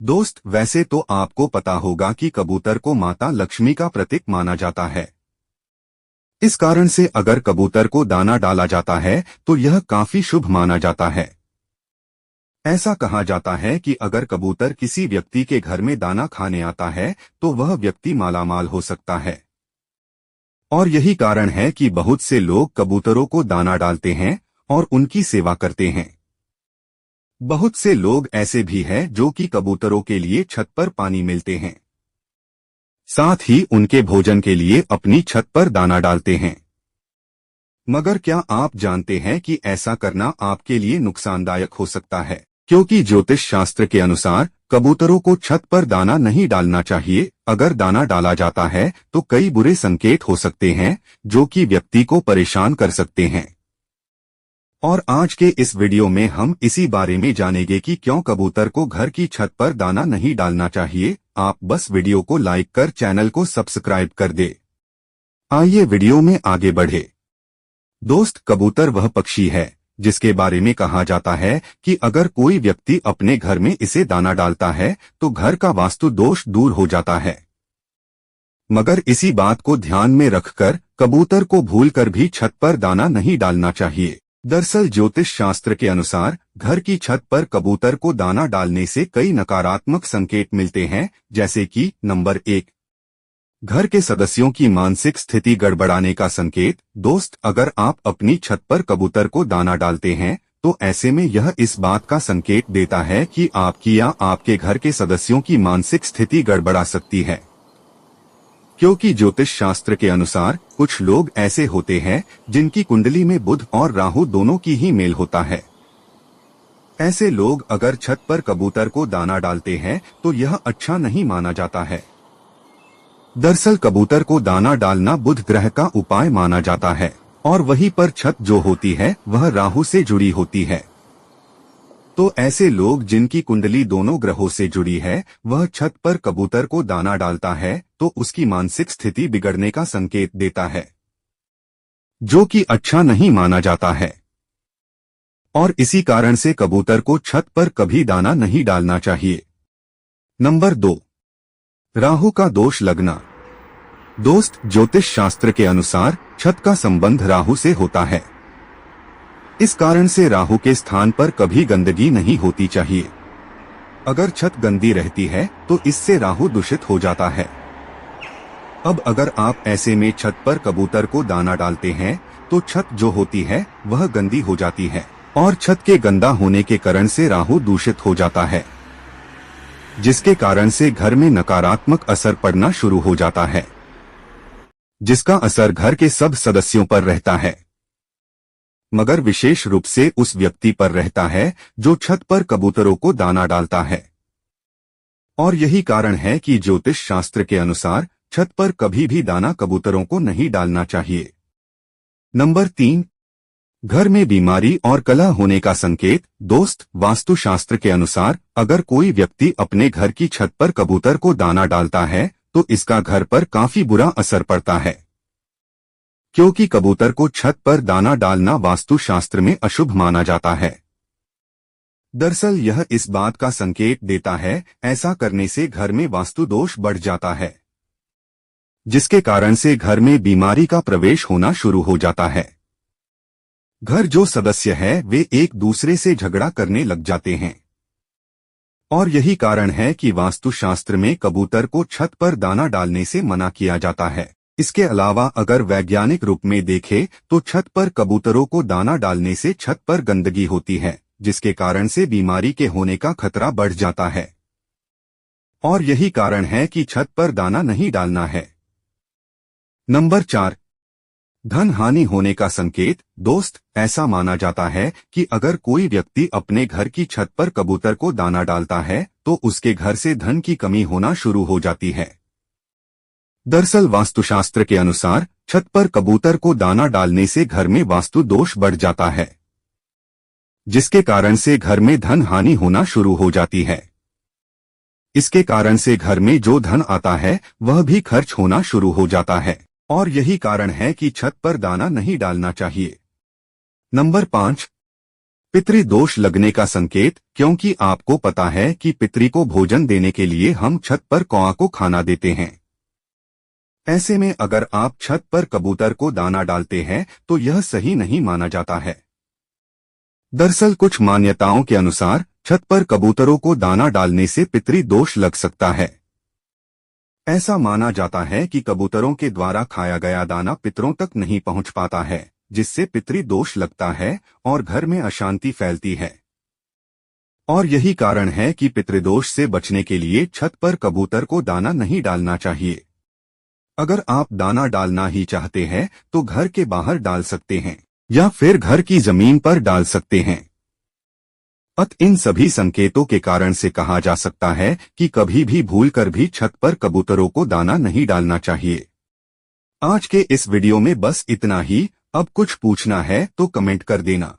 दोस्त, वैसे तो आपको पता होगा कि कबूतर को माता लक्ष्मी का प्रतीक माना जाता है। इस कारण से अगर कबूतर को दाना डाला जाता है तो यह काफी शुभ माना जाता है। ऐसा कहा जाता है कि अगर कबूतर किसी व्यक्ति के घर में दाना खाने आता है तो वह व्यक्ति मालामाल हो सकता है। और यही कारण है कि बहुत से लोग कबूतरों को दाना डालते हैं और उनकी सेवा करते हैं। बहुत से लोग ऐसे भी हैं जो कि कबूतरों के लिए छत पर पानी मिलते हैं, साथ ही उनके भोजन के लिए अपनी छत पर दाना डालते हैं। मगर क्या आप जानते हैं कि ऐसा करना आपके लिए नुकसानदायक हो सकता है? क्योंकि ज्योतिष शास्त्र के अनुसार कबूतरों को छत पर दाना नहीं डालना चाहिए। अगर दाना डाला जाता है तो कई बुरे संकेत हो सकते हैं जो कि व्यक्ति को परेशान कर सकते हैं। और आज के इस वीडियो में हम इसी बारे में जानेंगे कि क्यों कबूतर को घर की छत पर दाना नहीं डालना चाहिए। आप बस वीडियो को लाइक कर चैनल को सब्सक्राइब कर दे। आइए वीडियो में आगे बढ़े। दोस्त, कबूतर वह पक्षी है जिसके बारे में कहा जाता है कि अगर कोई व्यक्ति अपने घर में इसे दाना डालता है तो घर का वास्तु दोष दूर हो जाता है। मगर इसी बात को ध्यान में रखकर कबूतर को भूलकर भी छत पर दाना नहीं डालना चाहिए। दरअसल ज्योतिष शास्त्र के अनुसार घर की छत पर कबूतर को दाना डालने से कई नकारात्मक संकेत मिलते हैं, जैसे कि नंबर 1, घर के सदस्यों की मानसिक स्थिति गड़बड़ाने का संकेत। दोस्त, अगर आप अपनी छत पर कबूतर को दाना डालते हैं तो ऐसे में यह इस बात का संकेत देता है कि आपकी या आपके घर के सदस्यों की मानसिक स्थिति गड़बड़ा सकती है। क्योंकि ज्योतिष शास्त्र के अनुसार कुछ लोग ऐसे होते हैं जिनकी कुंडली में बुध और राहु दोनों की ही मेल होता है। ऐसे लोग अगर छत पर कबूतर को दाना डालते हैं तो यह अच्छा नहीं माना जाता है। दरअसल कबूतर को दाना डालना बुध ग्रह का उपाय माना जाता है और वहीं पर छत जो होती है वह राहु से जुड़ी होती है। तो ऐसे लोग जिनकी कुंडली दोनों ग्रहों से जुड़ी है वह छत पर कबूतर को दाना डालता है तो उसकी मानसिक स्थिति बिगड़ने का संकेत देता है, जो कि अच्छा नहीं माना जाता है। और इसी कारण से कबूतर को छत पर कभी दाना नहीं डालना चाहिए। नंबर 2, राहु का दोष लगना। दोस्त, ज्योतिष शास्त्र के अनुसार छत का संबंध राहु से होता है। इस कारण से राहु के स्थान पर कभी गंदगी नहीं होती चाहिए। अगर छत गंदी रहती है तो इससे राहु दूषित हो जाता है। अब अगर आप ऐसे में छत पर कबूतर को दाना डालते हैं तो छत जो होती है वह गंदी हो जाती है और छत के गंदा होने के कारण से राहु दूषित हो जाता है, जिसके कारण से घर में नकारात्मक असर पड़ना शुरू हो जाता है, जिसका असर घर के सब सदस्यों पर रहता है, मगर विशेष रूप से उस व्यक्ति पर रहता है जो छत पर कबूतरों को दाना डालता है। और यही कारण है कि ज्योतिष शास्त्र के अनुसार छत पर कभी भी दाना कबूतरों को नहीं डालना चाहिए। नंबर 3, घर में बीमारी और कलह होने का संकेत। दोस्त, वास्तुशास्त्र के अनुसार अगर कोई व्यक्ति अपने घर की छत पर कबूतर को दाना डालता है तो इसका घर पर काफी बुरा असर पड़ता है, क्योंकि कबूतर को छत पर दाना डालना वास्तुशास्त्र में अशुभ माना जाता है। दरअसल यह इस बात का संकेत देता है ऐसा करने से घर में वास्तु दोष बढ़ जाता है, जिसके कारण से घर में बीमारी का प्रवेश होना शुरू हो जाता है। घर जो सदस्य है वे एक दूसरे से झगड़ा करने लग जाते हैं। और यही कारण है कि वास्तुशास्त्र में कबूतर को छत पर दाना डालने से मना किया जाता है। इसके अलावा अगर वैज्ञानिक रूप में देखें तो छत पर कबूतरों को दाना डालने से छत पर गंदगी होती है, जिसके कारण से बीमारी के होने का खतरा बढ़ जाता है। और यही कारण है कि छत पर दाना नहीं डालना है। नंबर 4, धन हानि होने का संकेत। दोस्त, ऐसा माना जाता है कि अगर कोई व्यक्ति अपने घर की छत पर कबूतर को दाना डालता है तो उसके घर से धन की कमी होना शुरू हो जाती है। दरअसल वास्तुशास्त्र के अनुसार छत पर कबूतर को दाना डालने से घर में वास्तु दोष बढ़ जाता है, जिसके कारण से घर में धन हानि होना शुरू हो जाती है। इसके कारण से घर में जो धन आता है वह भी खर्च होना शुरू हो जाता है और यही कारण है कि छत पर दाना नहीं डालना चाहिए। नंबर 5, पितृदोष लगने का संकेत, क्योंकि आपको पता है कि पितृ को भोजन देने के लिए हम छत पर कौआ को खाना देते हैं। ऐसे में अगर आप छत पर कबूतर को दाना डालते हैं तो यह सही नहीं माना जाता है। दरअसल कुछ मान्यताओं के अनुसार छत पर कबूतरों को दाना डालने से पितृदोष लग सकता है। ऐसा माना जाता है कि कबूतरों के द्वारा खाया गया दाना पितरों तक नहीं पहुंच पाता है, जिससे पितृदोष लगता है और घर में अशांति फैलती है। और यही कारण है कि पितृदोष से बचने के लिए छत पर कबूतर को दाना नहीं डालना चाहिए। अगर आप दाना डालना ही चाहते हैं तो घर के बाहर डाल सकते हैं या फिर घर की जमीन पर डाल सकते हैं। इन सभी संकेतों के कारण से कहा जा सकता है कि कभी भी भूलकर भी छत पर कबूतरों को दाना नहीं डालना चाहिए। आज के इस वीडियो में बस इतना ही। अब कुछ पूछना है तो कमेंट कर देना।